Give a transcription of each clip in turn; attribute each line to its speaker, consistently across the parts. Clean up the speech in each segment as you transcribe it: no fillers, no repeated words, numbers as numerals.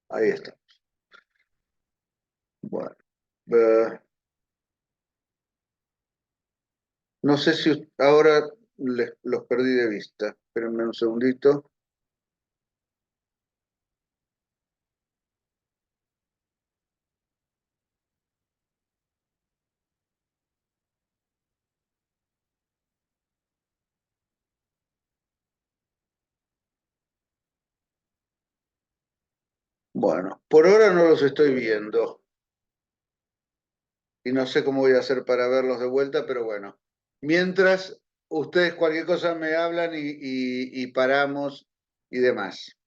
Speaker 1: Ahí está. Bueno, eh, no sé si ahora los perdí de vista. Espérenme un segundito. Bueno, por ahora no los estoy viendo y no sé cómo voy a hacer para verlos de vuelta, pero bueno. Mientras ustedes cualquier cosa me hablan y paramos y demás.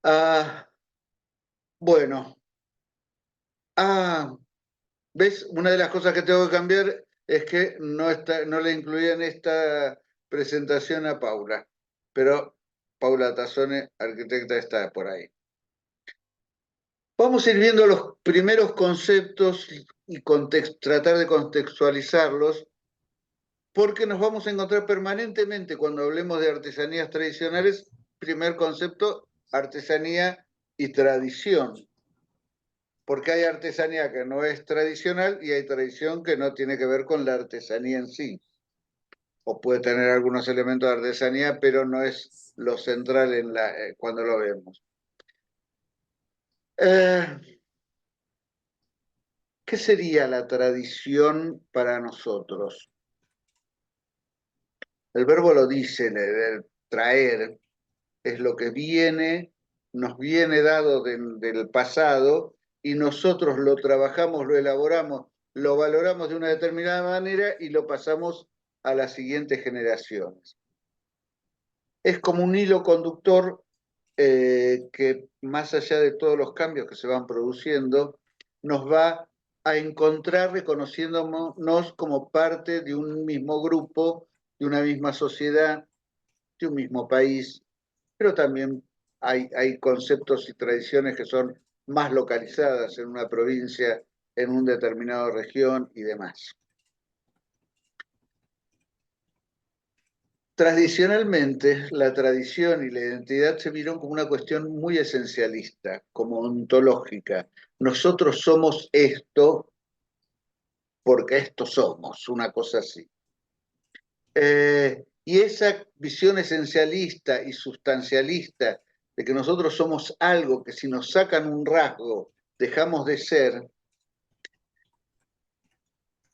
Speaker 1: Ah, bueno. Ah, ¿ves? Una de las cosas que tengo que cambiar es que no le incluí en esta presentación a Paula, pero Paula Tazzone, arquitecta, está por ahí. Vamos a ir viendo los primeros conceptos y tratar de contextualizarlos, porque nos vamos a encontrar permanentemente cuando hablemos de artesanías tradicionales, primer concepto, artesanía y tradición, porque hay artesanía que no es tradicional y hay tradición que no tiene que ver con la artesanía en sí, o puede tener algunos elementos de artesanía, pero no es lo central cuando lo vemos. Eh, ¿Qué sería la tradición para nosotros? El verbo lo dice, el traer, es lo que viene, nos viene dado del pasado y nosotros lo trabajamos, lo elaboramos, lo valoramos de una determinada manera y lo pasamos a las siguientes generaciones. Es como un hilo conductor que más allá de todos los cambios que se van produciendo, nos va a encontrar reconociéndonos como parte de un mismo grupo, de una misma sociedad, de un mismo país, pero también hay conceptos y tradiciones que son más localizadas en una provincia, en una determinada región y demás. Tradicionalmente, la tradición y la identidad se vieron como una cuestión muy esencialista, como ontológica. Nosotros somos esto porque esto somos, una cosa así. Y esa visión esencialista y sustancialista de que nosotros somos algo que si nos sacan un rasgo dejamos de ser,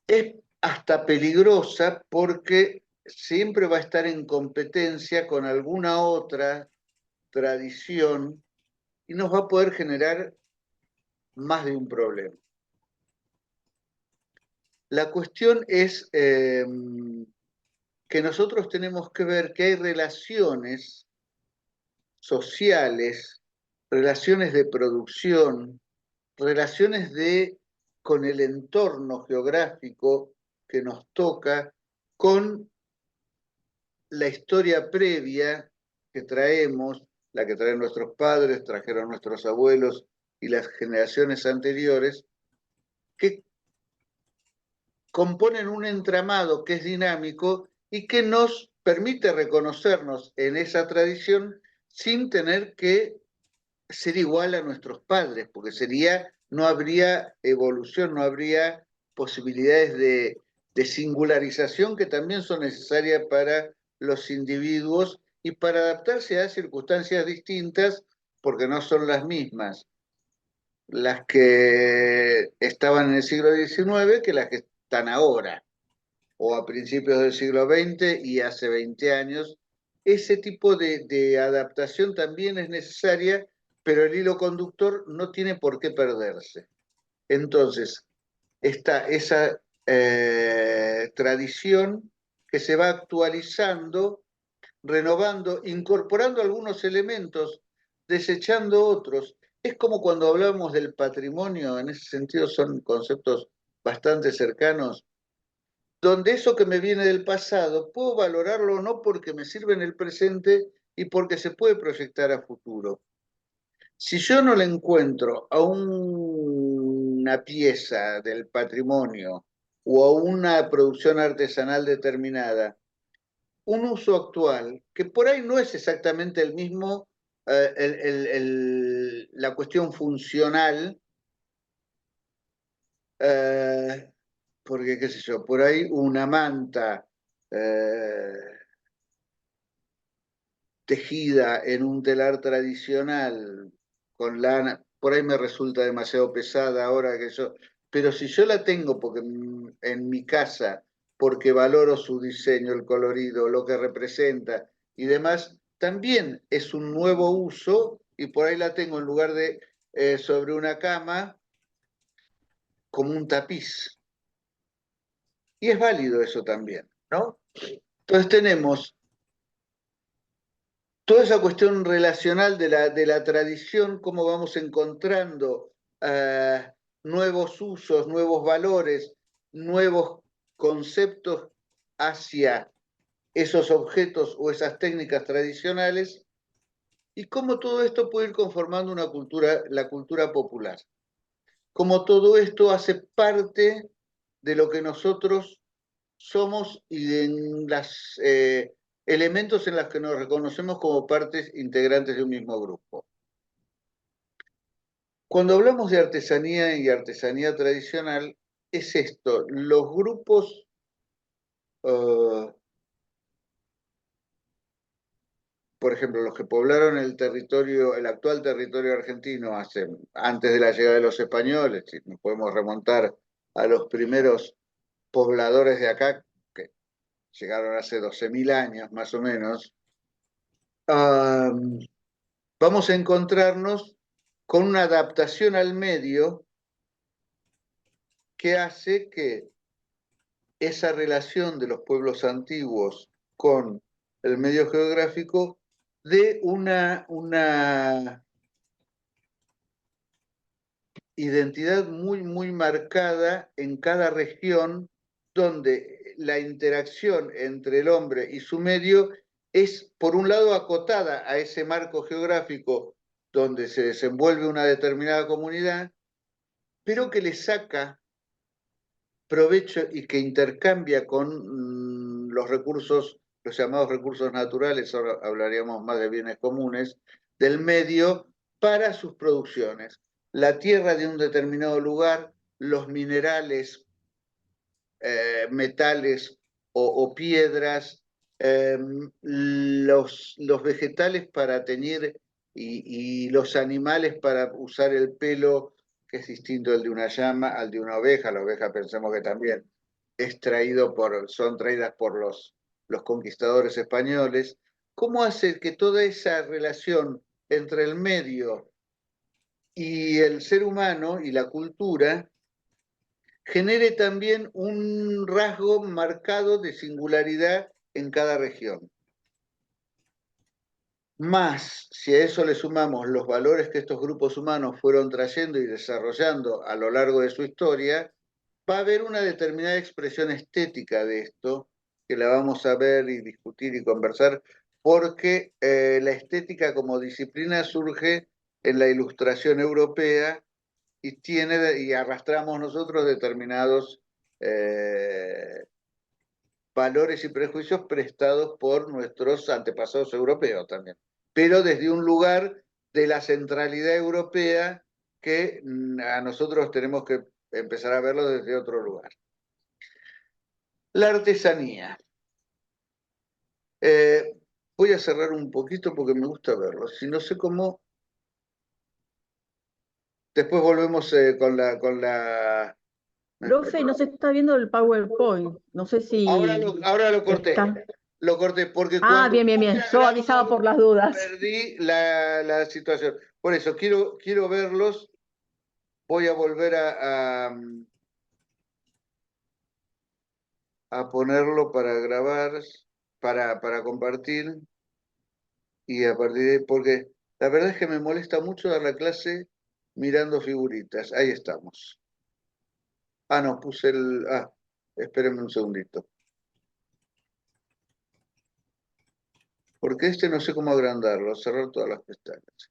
Speaker 1: es hasta peligrosa porque siempre va a estar en competencia con alguna otra tradición y nos va a poder generar más de un problema. La cuestión es que nosotros tenemos que ver que hay relaciones sociales, relaciones de producción, relaciones con el entorno geográfico que nos toca, con la historia previa que traemos, la que traen nuestros padres, trajeron nuestros abuelos y las generaciones anteriores, que componen un entramado que es dinámico y que nos permite reconocernos en esa tradición sin tener que ser igual a nuestros padres, porque no habría evolución, no habría posibilidades de singularización que también son necesarias para los individuos y para adaptarse a circunstancias distintas, porque no son las mismas las que estaban en el siglo XIX que las que están ahora, o a principios del siglo XX y hace 20 años. Ese tipo de adaptación también es necesaria, pero el hilo conductor no tiene por qué perderse. Entonces, está esa tradición que se va actualizando, renovando, incorporando algunos elementos, desechando otros. Es como cuando hablamos del patrimonio, en ese sentido son conceptos bastante cercanos, donde eso que me viene del pasado puedo valorarlo no porque me sirve en el presente y porque se puede proyectar a futuro. Si yo no le encuentro a una pieza del patrimonio o a una producción artesanal determinada un uso actual, que por ahí no es exactamente el mismo la cuestión funcional, porque, qué sé yo, por ahí una manta tejida en un telar tradicional con lana, por ahí me resulta demasiado pesada ahora que yo, pero si yo la tengo porque en mi casa, porque valoro su diseño, el colorido, lo que representa y demás, también es un nuevo uso y por ahí la tengo en lugar de sobre una cama como un tapiz. Y es válido eso también, ¿no? Entonces tenemos toda esa cuestión relacional de la tradición, cómo vamos encontrando nuevos usos, nuevos valores, nuevos conceptos hacia esos objetos o esas técnicas tradicionales, y cómo todo esto puede ir conformando una cultura, la cultura popular. Cómo todo esto hace parte de lo que nosotros somos y en los elementos en los que nos reconocemos como partes integrantes de un mismo grupo. Cuando hablamos de artesanía y artesanía tradicional, es esto, los grupos, por ejemplo, los que poblaron el territorio, el actual territorio argentino antes de la llegada de los españoles, si nos podemos remontar a los primeros pobladores de acá, que llegaron hace 12.000 años más o menos, vamos a encontrarnos con una adaptación al medio que hace que esa relación de los pueblos antiguos con el medio geográfico dé una identidad muy, muy marcada en cada región, donde la interacción entre el hombre y su medio es, por un lado, acotada a ese marco geográfico donde se desenvuelve una determinada comunidad, pero que le saca provecho y que intercambia con los recursos, los llamados recursos naturales, ahora hablaríamos más de bienes comunes, del medio para sus producciones. La tierra de un determinado lugar, los minerales, metales o piedras, los vegetales para teñir y los animales para usar el pelo, que es distinto del de una llama al de una oveja. La oveja pensemos que también es son traídas por los conquistadores españoles. ¿Cómo hace que toda esa relación entre el medio y el ser humano y la cultura genere también un rasgo marcado de singularidad en cada región? Más, si a eso le sumamos los valores que estos grupos humanos fueron trayendo y desarrollando a lo largo de su historia, va a haber una determinada expresión estética de esto, que la vamos a ver y discutir y conversar, porque la estética como disciplina surge en la Ilustración europea y arrastramos nosotros determinados valores y prejuicios prestados por nuestros antepasados europeos también, pero desde un lugar de la centralidad europea que a nosotros tenemos que empezar a verlo desde otro lugar. La artesanía. Voy a cerrar un poquito porque me gusta verlo. Si no sé cómo. Después volvemos con la.
Speaker 2: Profe, no se está viendo el PowerPoint. No sé si
Speaker 1: Ahora lo corté.
Speaker 2: está.
Speaker 1: Lo corté porque
Speaker 2: Ah,
Speaker 1: cuando
Speaker 2: bien, bien, bien. Yo avisaba por las dudas.
Speaker 1: perdí la situación. Por eso quiero verlos. Voy a volver a ponerlo para grabar, para compartir. Y a partir de, porque la verdad es que me molesta mucho dar la clase mirando figuritas. Ahí estamos. Ah, no, puse el. Ah, espérenme un segundito. Porque no sé cómo agrandarlo, cerrar todas las pestañas.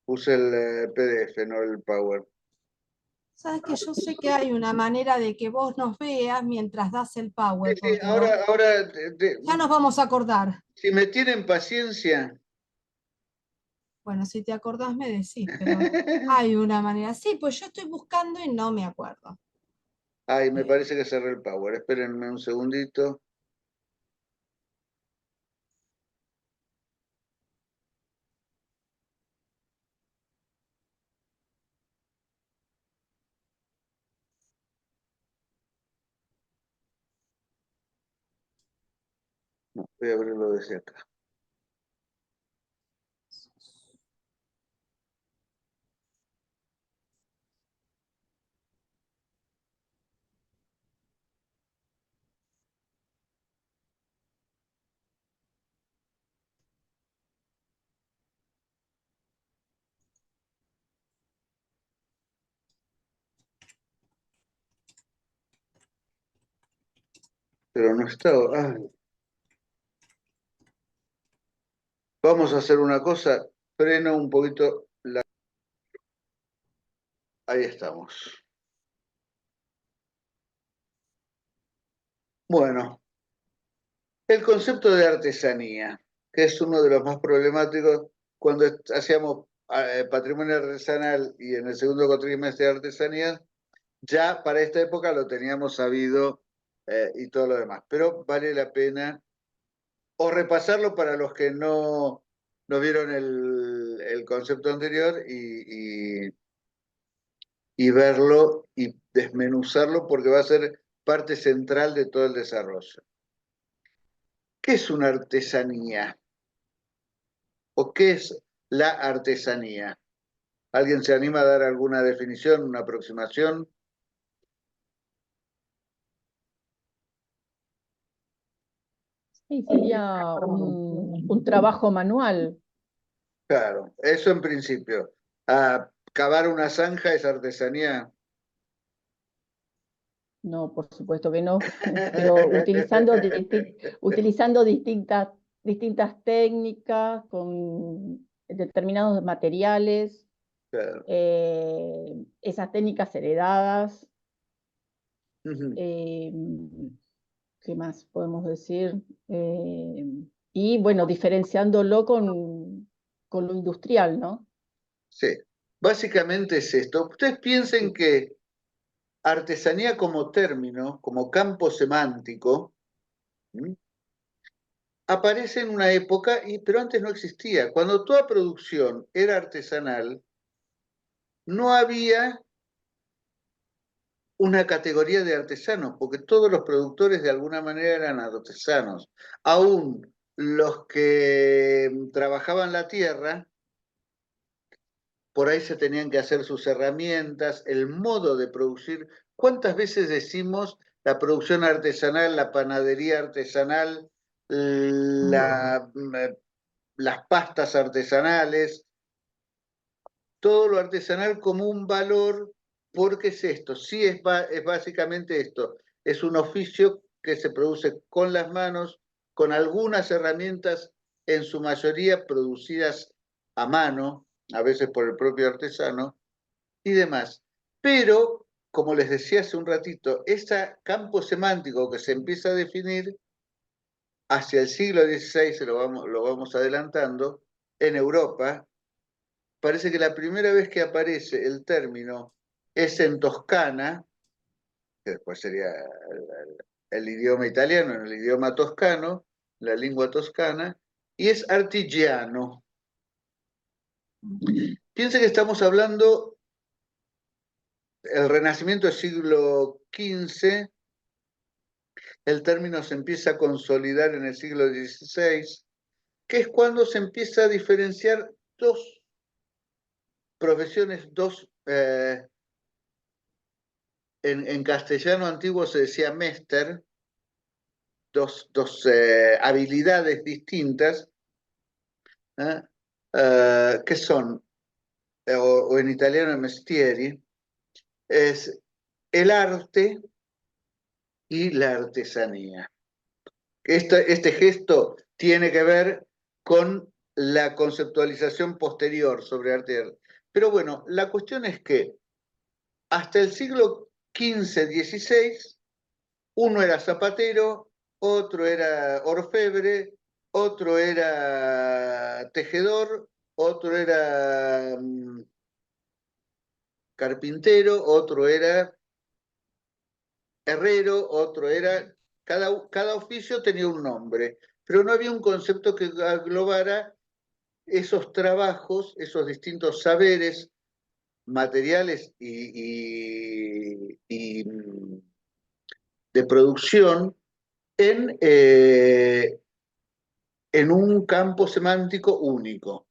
Speaker 1: Puse el PDF, no el Power.
Speaker 3: Sabes que yo sé que hay una manera de que vos nos veas mientras das el power,
Speaker 1: Sí,
Speaker 3: porque
Speaker 1: ahora
Speaker 3: ya nos vamos a acordar.
Speaker 1: si me tienen paciencia,
Speaker 3: Bueno, si te acordás me decís, pero hay una manera. Sí, pues yo estoy buscando y no me acuerdo.
Speaker 1: Ay, me parece que cerré el Power. Espérenme un segundito. No, voy a abrirlo desde acá. Pero no está. Ay. Vamos a hacer una cosa. Freno un poquito. Ahí estamos. Bueno, el concepto de artesanía, que es uno de los más problemáticos cuando hacíamos patrimonio artesanal y en el segundo cuatrimestre de artesanía, ya para esta época lo teníamos sabido y todo lo demás. Pero vale la pena o repasarlo para los que no vieron el concepto anterior y verlo y desmenuzarlo porque va a ser parte central de todo el desarrollo. ¿Qué es una artesanía? ¿O qué es la artesanía? ¿Alguien se anima a dar alguna definición, una aproximación?
Speaker 2: Sí, sería un trabajo manual.
Speaker 1: Claro, eso en principio. Cavar una zanja es artesanía.
Speaker 2: No, por supuesto que no, pero utilizando distintas técnicas con determinados materiales,
Speaker 1: Claro.
Speaker 2: esas técnicas heredadas.
Speaker 1: Ujú.
Speaker 2: eh, ¿Qué más podemos decir? Eh, y bueno, diferenciándolo con lo industrial, ¿no?
Speaker 1: Sí, básicamente es esto. Ustedes piensen que artesanía como término, como campo semántico, ¿m? Aparece en una época, pero antes no existía. Cuando toda producción era artesanal, no había una categoría de artesanos, porque todos los productores de alguna manera eran artesanos. Aún los que trabajaban la tierra, por ahí se tenían que hacer sus herramientas, el modo de producir. ¿Cuántas veces decimos la producción artesanal, la panadería artesanal, las pastas artesanales? Todo lo artesanal como un valor, porque es esto, sí es básicamente esto, es un oficio que se produce con las manos, con algunas herramientas, en su mayoría producidas a mano, a veces por el propio artesano, y demás. Pero, como les decía hace un ratito, ese campo semántico que se empieza a definir hacia el siglo XVI, lo vamos adelantando, en Europa, parece que la primera vez que aparece el término es en Toscana, que después sería el idioma italiano, en el idioma toscano, la lengua toscana, y es artigiano. Piensa que estamos hablando del Renacimiento del siglo XV, el término se empieza a consolidar en el siglo XVI, que es cuando se empieza a diferenciar dos profesiones, en castellano antiguo se decía mester, dos habilidades distintas, ¿eh? Que son, o en italiano mestieri, es el arte y la artesanía. Este gesto tiene que ver con la conceptualización posterior sobre arte. Pero bueno, la cuestión es que hasta el siglo XV-XVI, uno era zapatero, otro era orfebre, otro era tejedor otro era carpintero, otro era herrero, otro era... Cada oficio tenía un nombre, pero no había un concepto que englobara esos trabajos, esos distintos saberes materiales y de producción en un campo semántico único.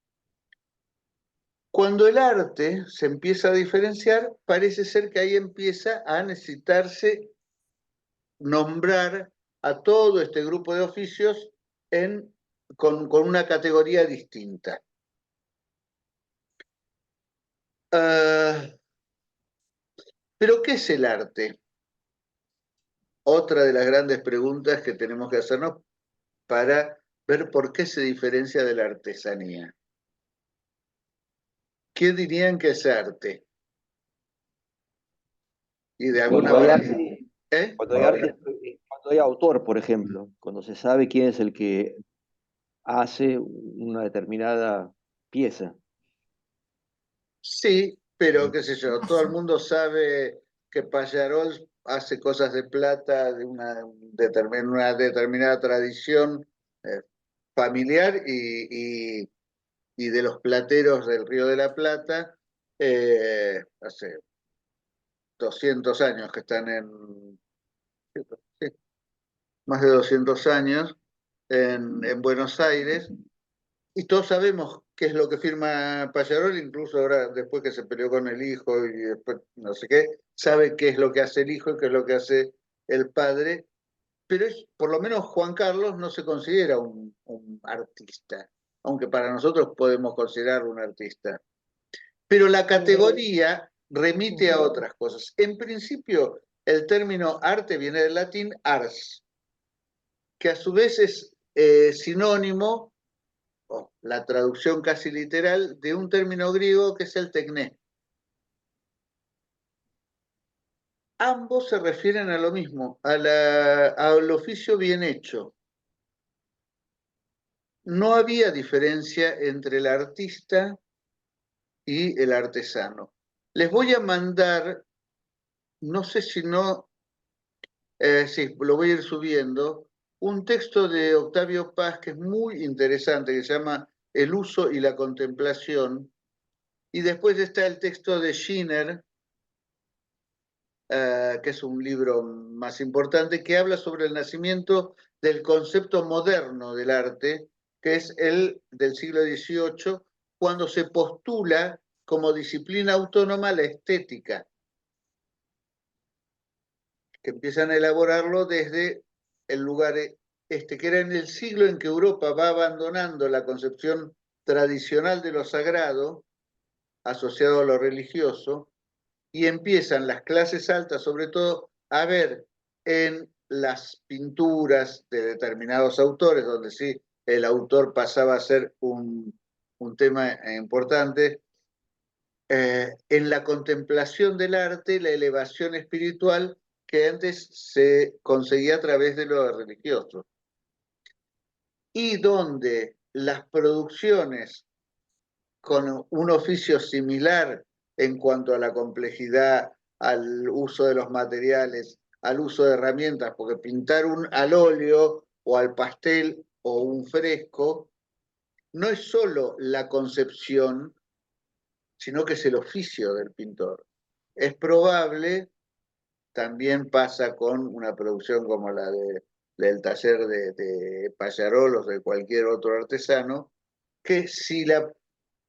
Speaker 1: Cuando el arte se empieza a diferenciar, parece ser que ahí empieza a necesitarse nombrar a todo este grupo de oficios con una categoría distinta. ¿Pero qué es el arte? Otra de las grandes preguntas que tenemos que hacernos para ver por qué se diferencia de la artesanía. ¿Qué dirían que es arte? Y de alguna
Speaker 4: Cuando hay
Speaker 1: manera...
Speaker 4: arte,
Speaker 1: ¿Eh?
Speaker 4: cuando hay autor, por ejemplo, cuando se sabe quién es el que hace una determinada pieza.
Speaker 1: Sí, pero qué sé yo, todo el mundo sabe que Pallarol hace cosas de plata de una determinada tradición familiar y de los plateros del Río de la Plata, hace 200 años que están sí, más de 200 años en Buenos Aires, y todos sabemos qué es lo que firma Pallarol, incluso ahora después que se peleó con el hijo y después no sé qué, sabe qué es lo que hace el hijo y qué es lo que hace el padre, pero por lo menos Juan Carlos no se considera un artista, aunque para nosotros podemos considerarlo un artista. Pero la categoría remite a otras cosas. En principio, el término arte viene del latín ars, que a su vez es sinónimo, o la traducción casi literal, de un término griego que es el tecné. Ambos se refieren a lo mismo, al oficio bien hecho. No había diferencia entre el artista y el artesano. Les voy a mandar, no sé si no, sí, lo voy a ir subiendo, un texto de Octavio Paz que es muy interesante, que se llama El uso y la contemplación, y después está el texto de Schiner, que es un libro más importante, que habla sobre el nacimiento del concepto moderno del arte, que es el del siglo XVIII, cuando se postula como disciplina autónoma la estética, que empiezan a elaborarlo desde el lugar que era en el siglo en que Europa va abandonando la concepción tradicional de lo sagrado, asociado a lo religioso, y empiezan las clases altas, sobre todo, a ver en las pinturas de determinados autores, donde sí el autor pasaba a ser un tema importante, en la contemplación del arte, la elevación espiritual que antes se conseguía a través de lo religioso, y donde las producciones con un oficio similar en cuanto a la complejidad, al uso de los materiales, al uso de herramientas, porque pintar al óleo o al pastel o un fresco no es solo la concepción, sino que es el oficio del pintor. Es probable, también pasa con una producción como del taller de Pallarol o de cualquier otro artesano, que si la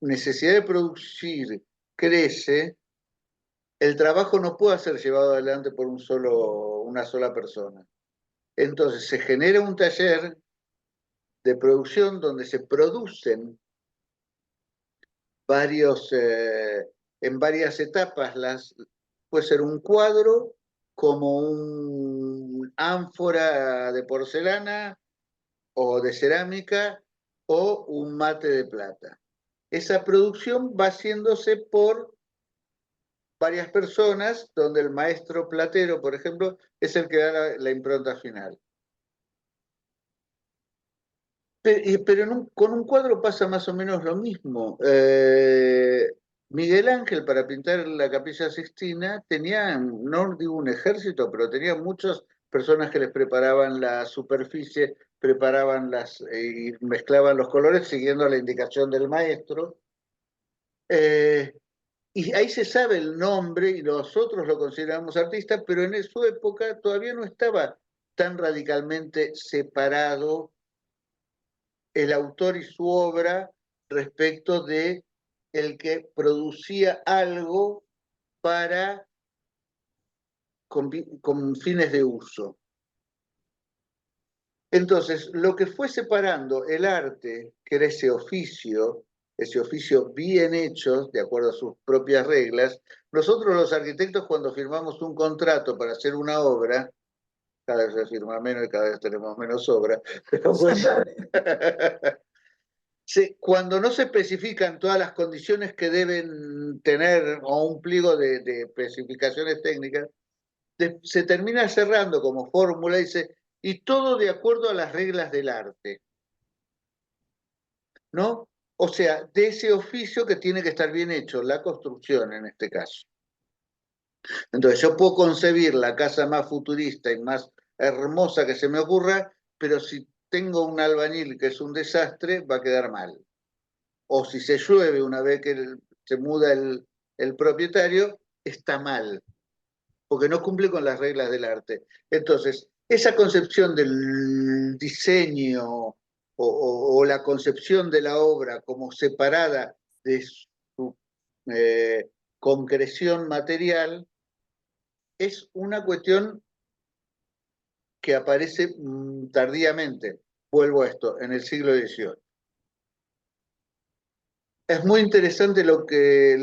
Speaker 1: necesidad de producir crece, el trabajo no puede ser llevado adelante por una sola persona. Entonces se genera un taller de producción donde se producen en varias etapas, puede ser un cuadro, como un ánfora de porcelana o de cerámica o un mate de plata. Esa producción va haciéndose por varias personas, donde el maestro platero, por ejemplo, es el que da la impronta final. Pero con un cuadro pasa más o menos lo mismo. Miguel Ángel, para pintar la Capilla Sixtina, tenía, no digo un ejército, pero tenía muchas personas que les preparaban la superficie, preparaban y mezclaban los colores siguiendo la indicación del maestro. Y ahí se sabe el nombre y nosotros lo consideramos artista, pero en su época todavía no estaba tan radicalmente separado el autor y su obra respecto de el que producía algo para con fines de uso. Entonces, lo que fue separando el arte, que era ese oficio bien hecho, de acuerdo a sus propias reglas, nosotros los arquitectos cuando firmamos un contrato para hacer una obra, cada vez se firma menos y cada vez tenemos menos obra, pero bueno, cuando no se especifican todas las condiciones que deben tener o un pliego de especificaciones técnicas, se termina cerrando como fórmula, dice, y todo de acuerdo a las reglas del arte, ¿no? O sea, de ese oficio que tiene que estar bien hecho, la construcción en este caso. Entonces yo puedo concebir la casa más futurista y más hermosa que se me ocurra, pero si tengo un albañil que es un desastre, va a quedar mal. O si se llueve una vez que se muda el propietario, está mal, porque no cumple con las reglas del arte. Entonces, esa concepción del diseño o la concepción de la obra como separada de su concreción material es una cuestión que aparece tardíamente. Vuelvo a esto, en el siglo XVIII. Es muy interesante lo que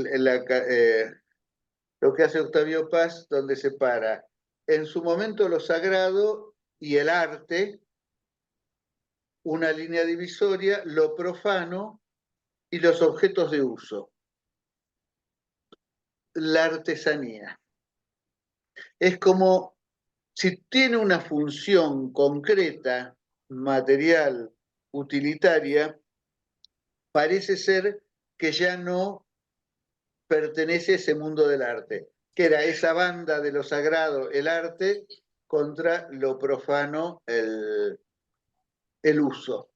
Speaker 1: lo que hace Octavio Paz, donde separa en su momento lo sagrado y el arte, una línea divisoria, lo profano y los objetos de uso. La artesanía. Es como si tiene una función concreta, material, utilitaria, parece ser que ya no pertenece a ese mundo del arte, que era esa banda de lo sagrado, el arte, contra lo profano, el uso.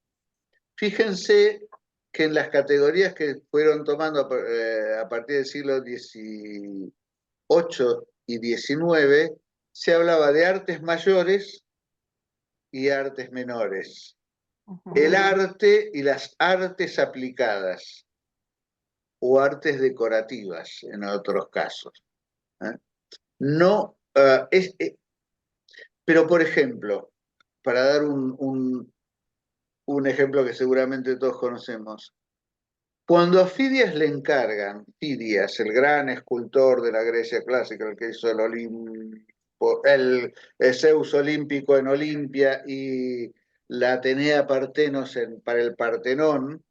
Speaker 1: Fíjense que en las categorías que fueron tomando a partir del siglo XVIII y XIX, se hablaba de artes mayores y artes menores. El arte y las artes aplicadas, o artes decorativas en otros casos. No, pero por ejemplo, para dar un ejemplo que seguramente todos conocemos, cuando a Fidias le encargan, Fidias, el gran escultor de la Grecia clásica, el que hizo el Zeus olímpico en Olimpia y la Atenea Partenos para el Partenón,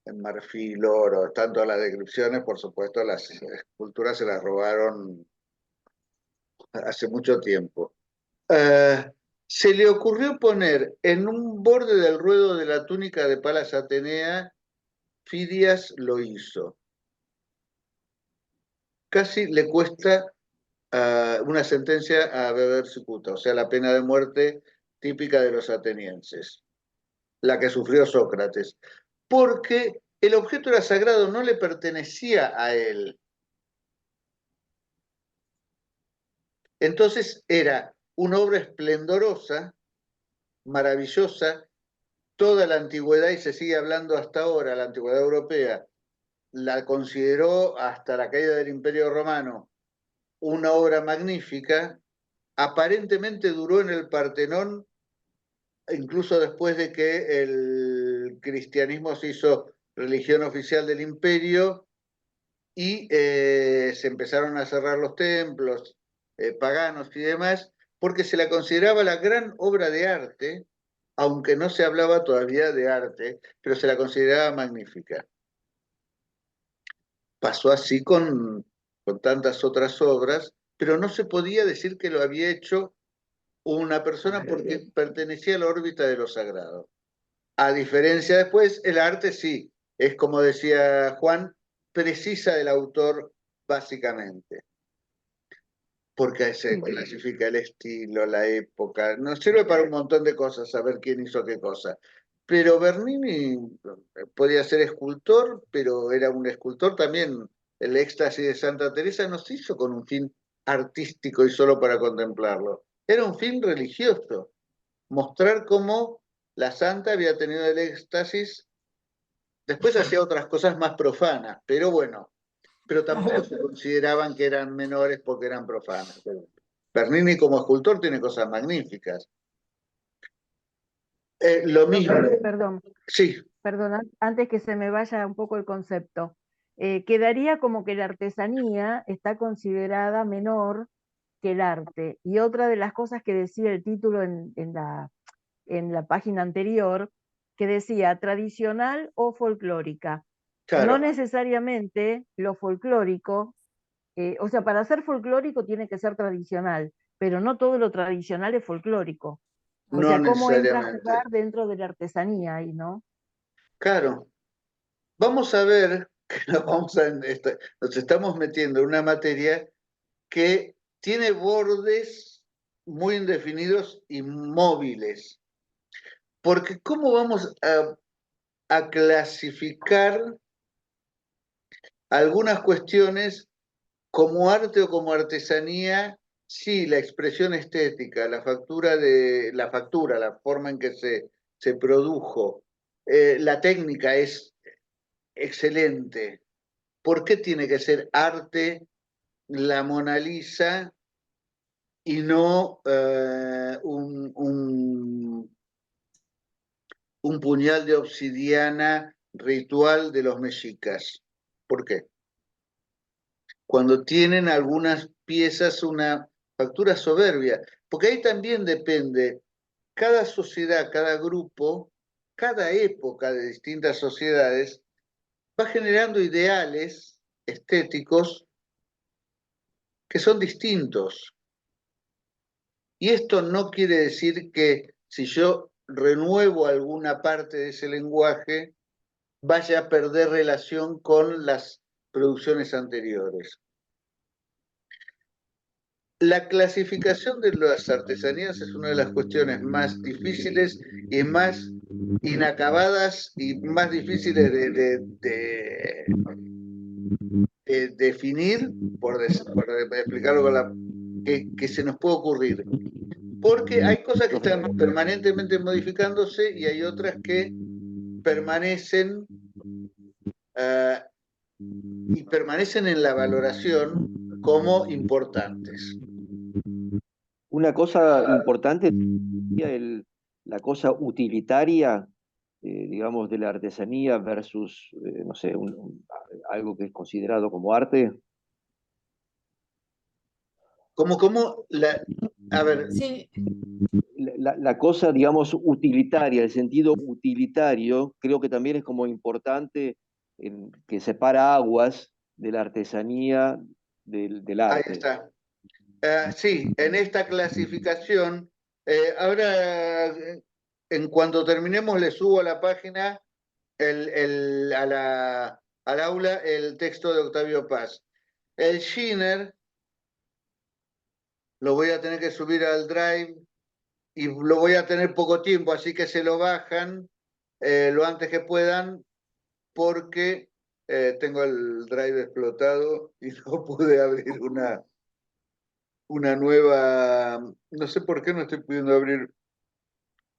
Speaker 1: en marfil, oro, tanto las descripciones, por supuesto, las esculturas se las robaron hace mucho tiempo. Se le ocurrió poner en un borde del ruedo de la túnica de Palas Atenea, Fidias lo hizo. Casi le cuesta una sentencia a beber cicuta, o sea, la pena de muerte típica de los atenienses, la que sufrió Sócrates, porque el objeto era sagrado, no le pertenecía a él. Entonces era una obra esplendorosa, maravillosa, toda la antigüedad, y se sigue hablando hasta ahora, la antigüedad europea, la consideró hasta la caída del Imperio Romano una obra magnífica, aparentemente duró en el Partenón, incluso después de que el cristianismo se hizo religión oficial del imperio y se empezaron a cerrar los templos paganos y demás, porque se la consideraba la gran obra de arte, aunque no se hablaba todavía de arte, pero se la consideraba magnífica. Pasó así con tantas otras obras, pero no se podía decir que lo había hecho una persona porque pertenecía a la órbita de lo sagrado. A diferencia después, el arte sí, es como decía Juan, precisa del autor básicamente, porque se clasifica el estilo, la época, nos sirve para un montón de cosas saber quién hizo qué cosa. Pero Bernini podía ser escultor, pero era un escultor también. El éxtasis de Santa Teresa no se hizo con un fin artístico y solo para contemplarlo. Era un fin religioso, mostrar cómo la santa había tenido el éxtasis. Después hacía otras cosas más profanas, pero bueno, pero tampoco se consideraban que eran menores porque eran profanas. Bernini como escultor tiene cosas magníficas. Lo mismo.
Speaker 2: Perdón,
Speaker 1: Sí,
Speaker 2: perdón, antes que se me vaya un poco el concepto. Quedaría como que la artesanía está considerada menor que el arte. Y otra de las cosas que decía el título en la página anterior, que decía tradicional o folclórica. No
Speaker 1: claro.
Speaker 2: necesariamente lo folclórico, o sea, para ser folclórico tiene que ser tradicional, pero no todo lo tradicional es folclórico. O
Speaker 1: No
Speaker 2: sea, ¿cómo entra a
Speaker 1: necesariamente.
Speaker 2: jugar dentro de la artesanía ahí, no?
Speaker 1: Claro. Vamos a ver que nos estamos metiendo en una materia que tiene bordes muy indefinidos y móviles. Porque ¿cómo vamos a clasificar algunas cuestiones como arte o como artesanía? Sí, la expresión estética, la forma en que se produjo, la técnica es excelente. ¿Por qué tiene que ser arte la Mona Lisa y no un puñal de obsidiana ritual de los mexicas? ¿Por qué? Cuando tienen algunas piezas una factura soberbia, porque ahí también depende, cada sociedad, cada grupo, cada época de distintas sociedades va generando ideales estéticos que son distintos. Y esto no quiere decir que si yo renuevo alguna parte de ese lenguaje, vaya a perder relación con las producciones anteriores. La clasificación de las artesanías es una de las cuestiones más difíciles y más inacabadas y más difíciles de definir, por explicarlo con que se nos puede ocurrir. Porque hay cosas que están permanentemente modificándose y hay otras que permanecen y permanecen en la valoración como importantes.
Speaker 4: Una cosa importante la cosa utilitaria, digamos, de la artesanía versus, no sé, algo que es considerado como arte.
Speaker 1: A ver,
Speaker 3: Sí,
Speaker 4: La cosa, digamos, utilitaria, el sentido utilitario, creo que también es como importante que separa aguas de la artesanía del
Speaker 1: ahí
Speaker 4: arte.
Speaker 1: está. Sí, en esta clasificación, ahora en cuanto terminemos le subo a la página al aula el texto de Octavio Paz. El Schiner lo voy a tener que subir al Drive y lo voy a tener poco tiempo, así que se lo bajan lo antes que puedan porque tengo el Drive explotado y no pude abrir una nueva, no sé por qué no estoy pudiendo abrir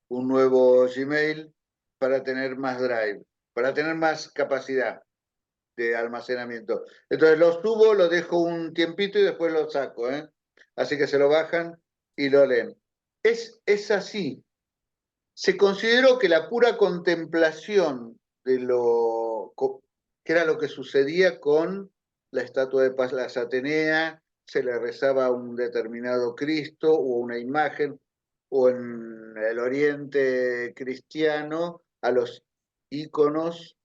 Speaker 1: un nuevo Gmail para tener más Drive, para tener más capacidad de almacenamiento. Entonces lo subo, lo dejo un tiempito y después lo saco, ¿eh? Así que se lo bajan y lo leen. Es así. Se consideró que la pura contemplación de que era lo que sucedía con la estatua de Paz las Atenea, se le rezaba a un determinado Cristo o una imagen, o en el Oriente cristiano a los íconos.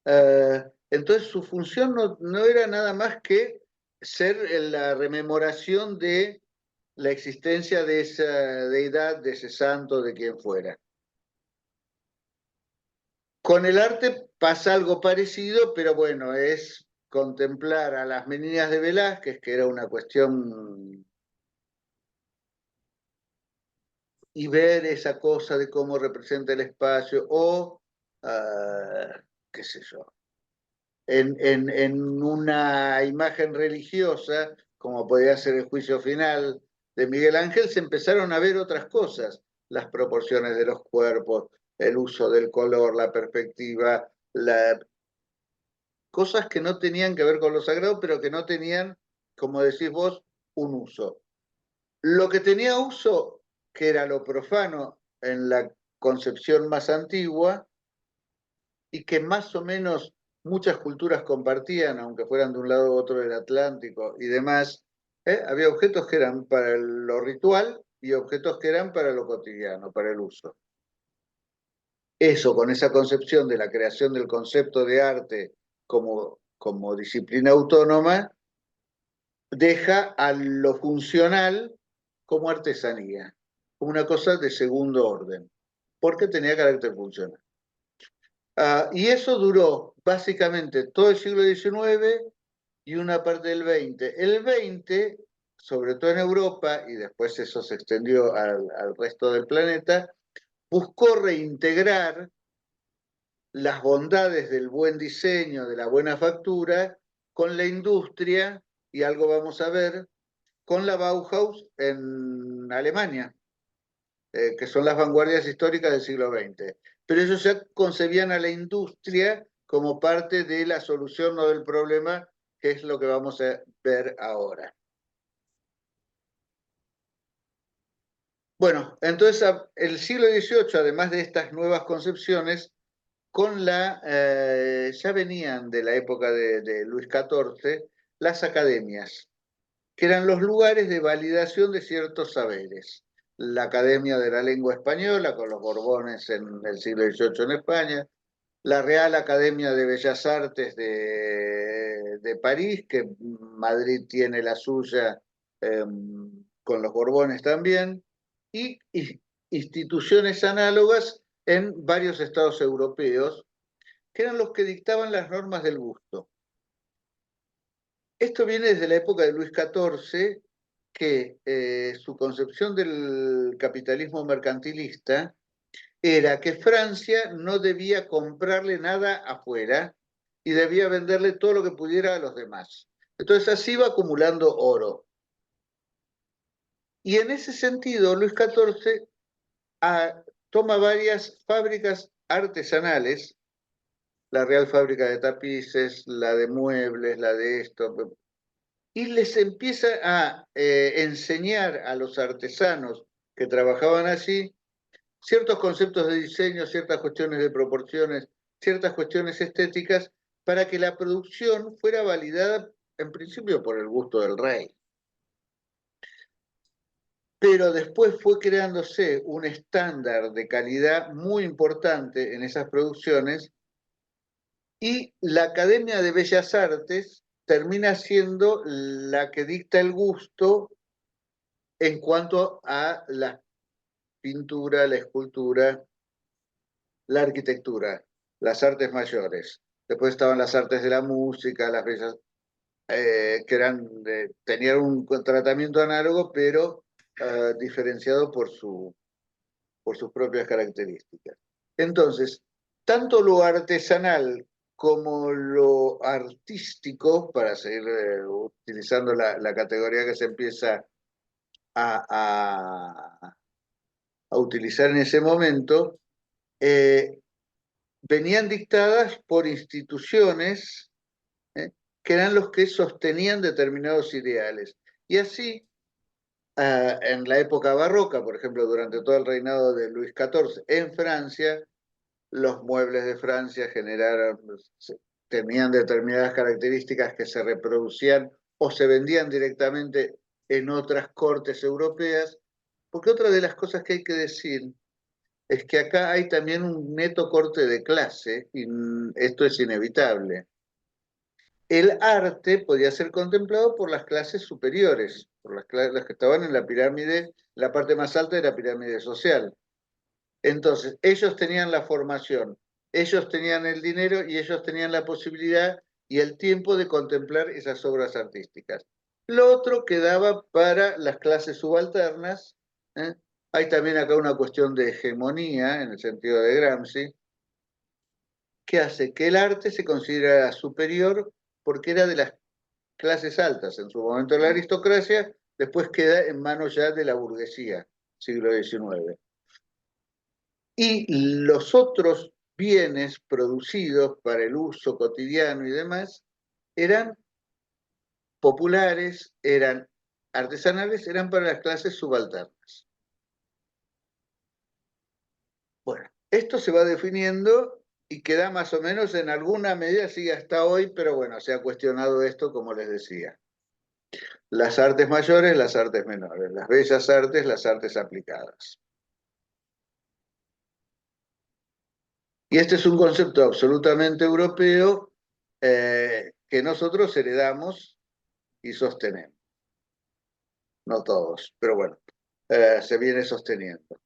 Speaker 1: Entonces su función no era nada más que ser la rememoración de la existencia de esa deidad, de ese santo, de quien fuera. Con el arte pasa algo parecido, pero bueno, es contemplar a las meninas de Velázquez, que era una cuestión, y ver esa cosa de cómo representa el espacio, o qué sé yo, en una imagen religiosa, como podía ser el juicio final de Miguel Ángel, se empezaron a ver otras cosas, las proporciones de los cuerpos, el uso del color, la perspectiva, cosas que no tenían que ver con lo sagrado, pero que no tenían, como decís vos, un uso. Lo que tenía uso, que era lo profano en la concepción más antigua, y que más o menos muchas culturas compartían, aunque fueran de un lado u otro del Atlántico y demás, había objetos que eran para lo ritual y objetos que eran para lo cotidiano, para el uso. Eso, con esa concepción de la creación del concepto de arte como disciplina autónoma, deja a lo funcional como artesanía, como una cosa de segundo orden, porque tenía carácter funcional. Y eso duró básicamente todo el siglo XIX y una parte del XX. El XX, sobre todo en Europa, y después eso se extendió al resto del planeta, buscó reintegrar las bondades del buen diseño, de la buena factura, con la industria, y algo vamos a ver, con la Bauhaus en Alemania, que son las vanguardias históricas del siglo XX. Pero ellos ya concebían a la industria como parte de la solución, no del problema, que es lo que vamos a ver ahora. Bueno, entonces el siglo XVIII, además de estas nuevas concepciones, ya venían de la época de Luis XIV, las academias, que eran los lugares de validación de ciertos saberes. La Academia de la Lengua Española, con los Borbones en el siglo XVIII en España, la Real Academia de Bellas Artes de París, que Madrid tiene la suya con los Borbones también, y instituciones análogas en varios estados europeos, que eran los que dictaban las normas del gusto. Esto viene desde la época de Luis XIV, que su concepción del capitalismo mercantilista era que Francia no debía comprarle nada afuera y debía venderle todo lo que pudiera a los demás. Entonces así va acumulando oro. Y en ese sentido, Luis XIV toma varias fábricas artesanales, la Real Fábrica de Tapices, la de muebles, la de esto, y les empieza a enseñar a los artesanos que trabajaban allí ciertos conceptos de diseño, ciertas cuestiones de proporciones, ciertas cuestiones estéticas, para que la producción fuera validada en principio por el gusto del rey. Pero después fue creándose un estándar de calidad muy importante en esas producciones, y la Academia de Bellas Artes termina siendo la que dicta el gusto en cuanto a la pintura, la escultura, la arquitectura, las artes mayores. Después estaban las artes de la música, las bellas, que tenían un tratamiento análogo, pero diferenciado por sus propias características. Entonces, tanto lo artesanal como lo artístico, para seguir utilizando la categoría que se empieza a utilizar en ese momento, venían dictadas por instituciones que eran los que sostenían determinados ideales. Y así, en la época barroca, por ejemplo, durante todo el reinado de Luis XIV en Francia, los muebles de Francia tenían determinadas características que se reproducían o se vendían directamente en otras cortes europeas, porque otra de las cosas que hay que decir es que acá hay también un neto corte de clase, y esto es inevitable. El arte podía ser contemplado por las clases superiores, por las que estaban en la pirámide, la parte más alta de la pirámide social. Entonces, ellos tenían la formación ellos tenían el dinero y ellos tenían la posibilidad y el tiempo de contemplar esas obras artísticas. Lo otro quedaba para las clases subalternas. Hay también acá una cuestión de hegemonía, en el sentido de Gramsci, que hace que el arte se considerara superior porque era de las clases altas, en su momento la aristocracia, después queda en manos ya de la burguesía, siglo XIX. Y los otros bienes producidos para el uso cotidiano y demás eran populares, eran artesanales, eran para las clases subalternas. Bueno, esto se va definiendo y queda más o menos en alguna medida, sigue hasta hoy, pero bueno, se ha cuestionado esto, como les decía. Las artes mayores, las artes menores, las bellas artes, las artes aplicadas. Y este es un concepto absolutamente europeo que nosotros heredamos y sostenemos. No todos, pero bueno, se viene sosteniendo.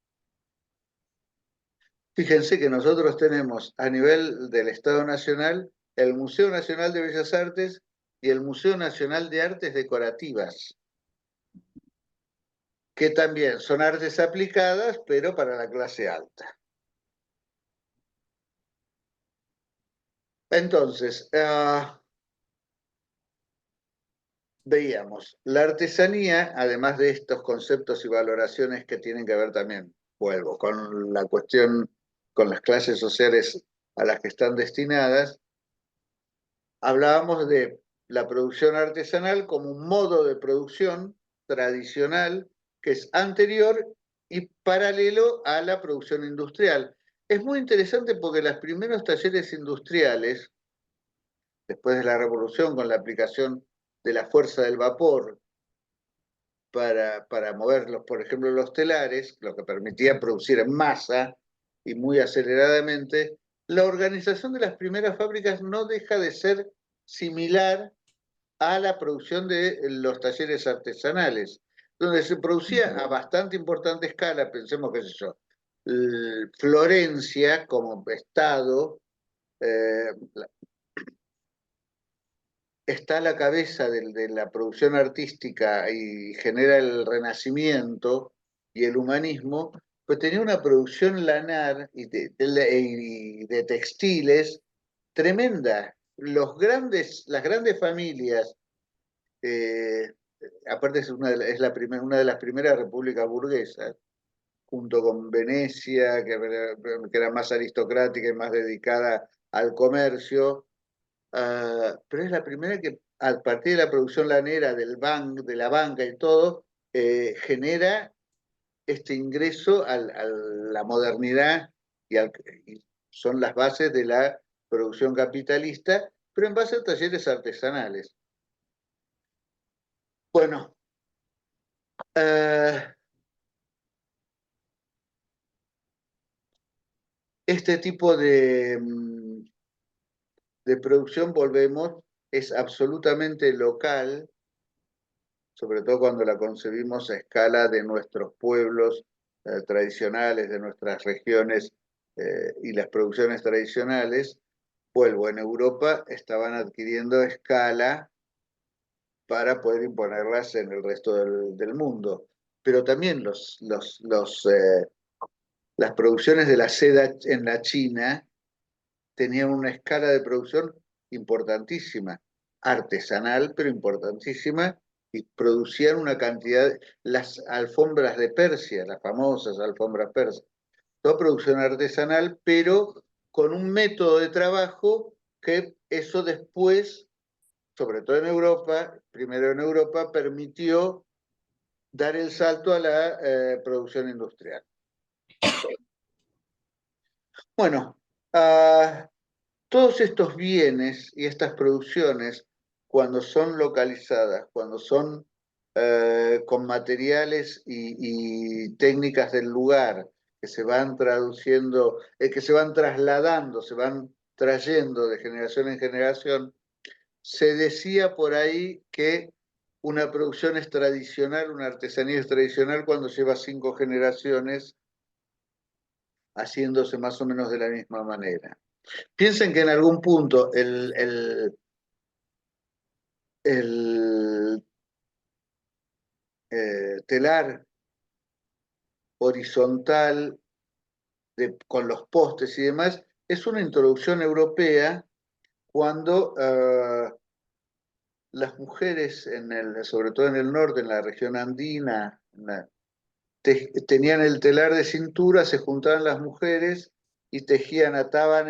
Speaker 1: Fíjense que nosotros tenemos a nivel del Estado Nacional el Museo Nacional de Bellas Artes y el Museo Nacional de Artes Decorativas, que también son artes aplicadas, pero para la clase alta. Entonces, veíamos, la artesanía, además de estos conceptos y valoraciones que tienen que ver también, vuelvo, con la cuestión, con las clases sociales a las que están destinadas, hablábamos de la producción artesanal como un modo de producción tradicional que es anterior y paralelo a la producción industrial. Es muy interesante porque los primeros talleres industriales, después de la revolución con la aplicación de la fuerza del vapor para moverlos, por ejemplo, los telares, lo que permitía producir en masa y muy aceleradamente, la organización de las primeras fábricas no deja de ser similar a la producción de los talleres artesanales, donde se producía a bastante importante escala, pensemos, qué sé yo, Florencia como estado, está a la cabeza de la producción artística y genera el Renacimiento y el humanismo, pues tenía una producción lanar y de textiles tremenda. Las grandes familias, aparte es una de las primeras repúblicas burguesas, junto con Venecia, que era más aristocrática y más dedicada al comercio, pero es la primera que, a partir de la producción lanera de la banca y todo, genera este ingreso a la modernidad y son las bases de la producción capitalista, pero en base a talleres artesanales. Bueno, este tipo de producción, volvemos, es absolutamente local, sobre todo cuando la concebimos a escala de nuestros pueblos tradicionales, de nuestras regiones y las producciones tradicionales. Vuelvo, en Europa estaban adquiriendo escala para poder imponerlas en el resto del mundo. Pero también las producciones de la seda en la China tenían una escala de producción importantísima, artesanal, pero importantísima, y producían una cantidad, las alfombras de Persia, las famosas alfombras persas, toda producción artesanal, pero con un método de trabajo que eso después, sobre todo en Europa, primero en Europa, permitió dar el salto a la producción industrial. Bueno, todos estos bienes y estas producciones, cuando son localizadas, cuando son con materiales y técnicas del lugar, que se van traduciendo, que se van trasladando, se van trayendo de generación en generación, se decía por ahí que una producción es tradicional, una artesanía es tradicional cuando lleva 5 generaciones haciéndose más o menos de la misma manera. Piensen que en algún punto el telar horizontal con los postes y demás es una introducción europea cuando las mujeres, sobre todo en el norte, en la región andina, tenían el telar de cintura, se juntaban las mujeres y tejían, ataban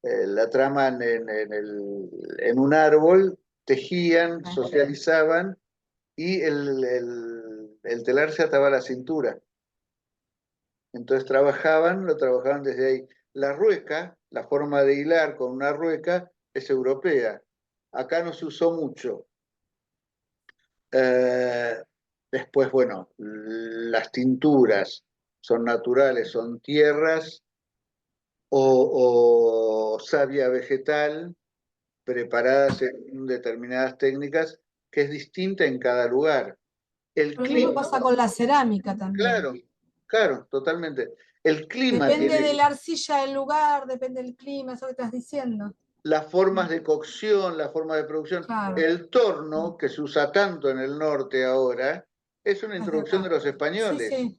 Speaker 1: la trama en un árbol, tejían, socializaban y el telar se ataba a la cintura. Entonces lo trabajaban desde ahí. La rueca, la forma de hilar con una rueca, es europea. Acá no se usó mucho. Después, bueno, las tinturas son naturales, son tierras o savia vegetal preparadas en determinadas técnicas que es distinta en cada lugar. El
Speaker 3: Lo mismo
Speaker 1: clima,
Speaker 3: pasa con la cerámica también.
Speaker 1: claro, claro, totalmente. El clima
Speaker 3: Depende
Speaker 1: tiene
Speaker 3: de la arcilla del lugar, depende del clima, eso que estás diciendo.
Speaker 1: las formas de cocción, la forma de producción.
Speaker 3: Claro.
Speaker 1: El torno, que se usa tanto en el norte ahora, es una introducción de los españoles.
Speaker 3: Sí, sí.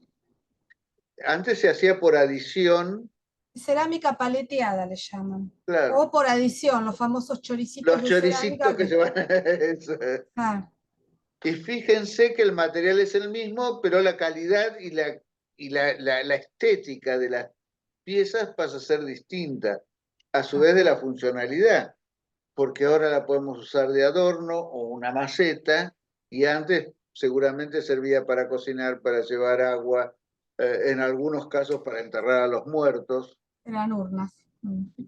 Speaker 1: Antes se hacía por adición.
Speaker 3: Cerámica paleteada le llaman.
Speaker 1: Claro.
Speaker 3: O por adición, los famosos choricitos
Speaker 1: Los
Speaker 3: de
Speaker 1: choricitos
Speaker 3: cerámica
Speaker 1: que se van a eso. Y fíjense que el material es el mismo, pero la calidad y la estética de las piezas pasa a ser distinta, a su vez de la funcionalidad, porque ahora la podemos usar de adorno o una maceta, y antes seguramente servía para cocinar, para llevar agua, en algunos casos para enterrar a los muertos,
Speaker 3: Eran urnas.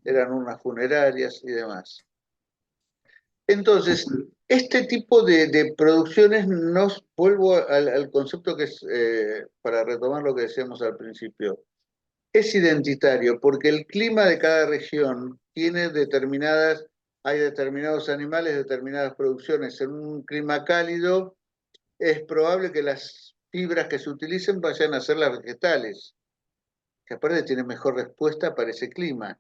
Speaker 1: eran urnas funerarias y demás. Entonces, este tipo de producciones nos vuelvo al concepto que es, para retomar lo que decíamos al principio, es identitario, porque el clima de cada región tiene hay determinados animales, determinadas producciones. En un clima cálido es probable que las fibras que se utilicen vayan a ser las vegetales, que aparte tienen mejor respuesta para ese clima.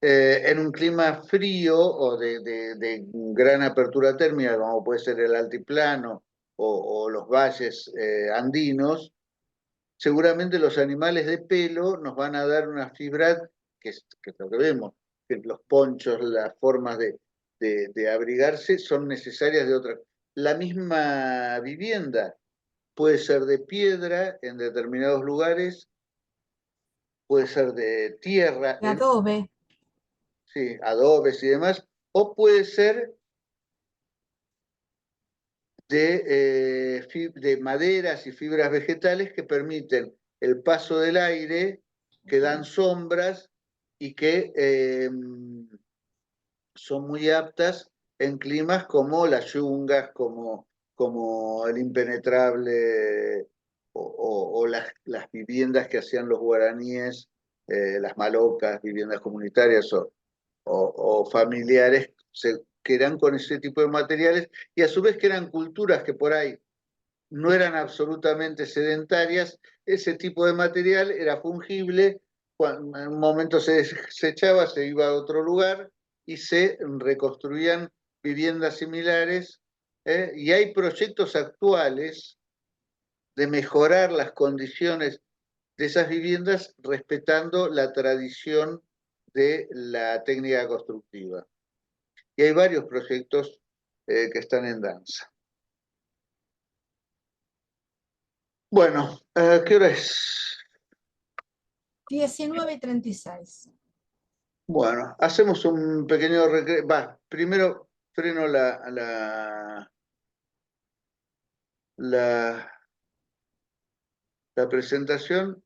Speaker 1: En un clima frío o de gran apertura térmica, como puede ser el altiplano o los valles andinos, seguramente los animales de pelo nos van a dar una fibra, que es lo que vemos, que los ponchos, las formas de abrigarse son necesarias de otras. La misma vivienda puede ser de piedra en determinados lugares, puede ser de tierra,
Speaker 3: De adobe.
Speaker 1: sí, adobes y demás, o puede ser de maderas y fibras vegetales que permiten el paso del aire, que dan sombras y que son muy aptas en climas como las yungas, como el impenetrable o las viviendas que hacían los guaraníes, las malocas, viviendas comunitarias o familiares, que eran con ese tipo de materiales, y a su vez que eran culturas que por ahí no eran absolutamente sedentarias, ese tipo de material era fungible, cuando en un momento se desechaba, se iba a otro lugar y se reconstruían viviendas similares, y hay proyectos actuales de mejorar las condiciones de esas viviendas respetando la tradición de la técnica constructiva. Y hay varios proyectos que están en danza. Bueno, ¿qué hora es?
Speaker 3: 19:36.
Speaker 1: Bueno, hacemos un pequeño recreo. Primero freno la presentación